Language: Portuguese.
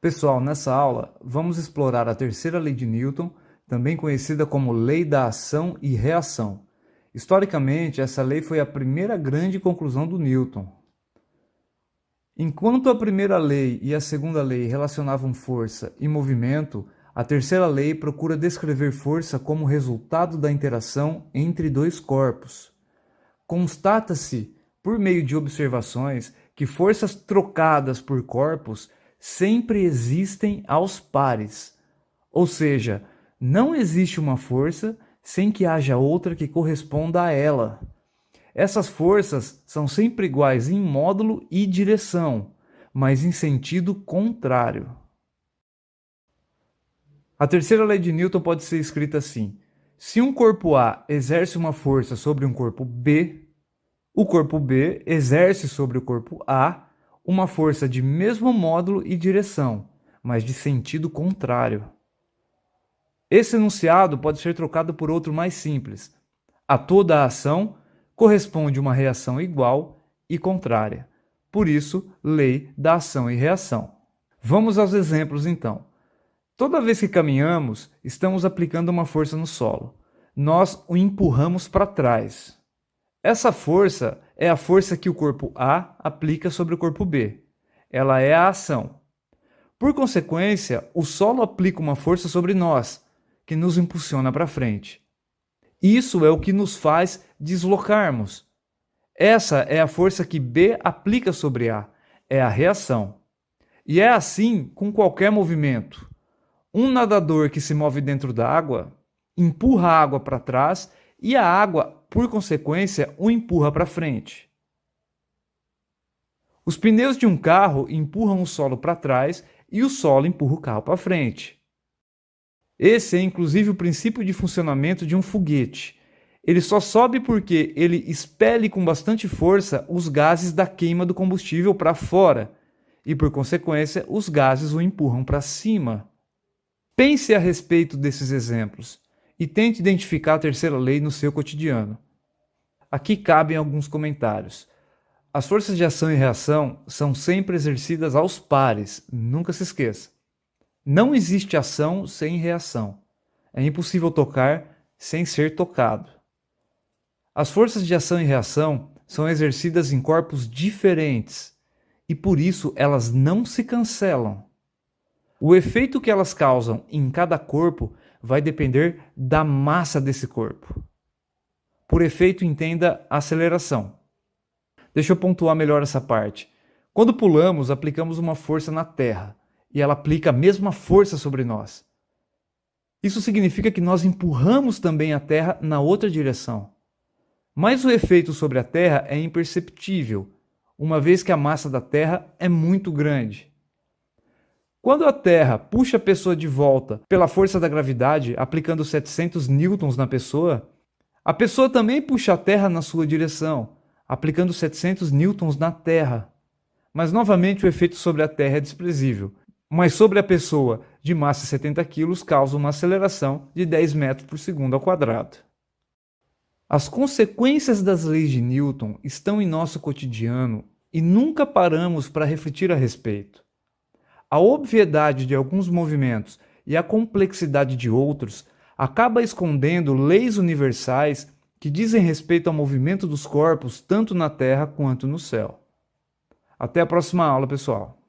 Pessoal, nessa aula vamos explorar a terceira lei de Newton, também conhecida como lei da ação e reação. Historicamente, essa lei foi a primeira grande conclusão do Newton. Enquanto a primeira lei e a segunda lei relacionavam força e movimento, a terceira lei procura descrever força como resultado da interação entre dois corpos. Constata-se, por meio de observações, que forças trocadas por corpos sempre existem aos pares. Ou seja, não existe uma força sem que haja outra que corresponda a ela. Essas forças são sempre iguais em módulo e direção, mas em sentido contrário. A terceira lei de Newton pode ser escrita assim: se um corpo A exerce uma força sobre um corpo B, o corpo B exerce sobre o corpo A uma força de mesmo módulo e direção, mas de sentido contrário. Esse enunciado pode ser trocado por outro mais simples. A toda a ação corresponde uma reação igual e contrária. Por isso, lei da ação e reação. Vamos aos exemplos então. Toda vez que caminhamos, estamos aplicando uma força no solo. Nós o empurramos para trás. Essa força é a força que o corpo A aplica sobre o corpo B. Ela é a ação. Por consequência, o solo aplica uma força sobre nós, que nos impulsiona para frente. Isso é o que nos faz deslocarmos. Essa é a força que B aplica sobre A, é a reação. E é assim com qualquer movimento. Um nadador que se move dentro da água empurra a água para trás e a água, por consequência, o empurra para frente. Os pneus de um carro empurram o solo para trás e o solo empurra o carro para frente. Esse é inclusive o princípio de funcionamento de um foguete. Ele só sobe porque ele expele com bastante força os gases da queima do combustível para fora e, por consequência, os gases o empurram para cima. Pense a respeito desses exemplos e tente identificar a terceira lei no seu cotidiano. Aqui cabem alguns comentários. As forças de ação e reação são sempre exercidas aos pares, nunca se esqueça. Não existe ação sem reação. É impossível tocar sem ser tocado. As forças de ação e reação são exercidas em corpos diferentes e por isso elas não se cancelam. O efeito que elas causam em cada corpo vai depender da massa desse corpo. Por efeito, entenda a aceleração. Deixa eu pontuar melhor essa parte. Quando pulamos, aplicamos uma força na Terra e ela aplica a mesma força sobre nós. Isso significa que nós empurramos também a Terra na outra direção. Mas o efeito sobre a Terra é imperceptível, uma vez que a massa da Terra é muito grande. Quando a Terra puxa a pessoa de volta pela força da gravidade, aplicando 700 newtons na pessoa, a pessoa também puxa a Terra na sua direção, aplicando 700 newtons na Terra. Mas novamente o efeito sobre a Terra é desprezível. Mas sobre a pessoa de massa 70 kg causa uma aceleração de 10 metros por segundo ao quadrado. As consequências das leis de Newton estão em nosso cotidiano e nunca paramos para refletir a respeito. A obviedade de alguns movimentos e a complexidade de outros acaba escondendo leis universais que dizem respeito ao movimento dos corpos tanto na Terra quanto no céu. Até a próxima aula, pessoal!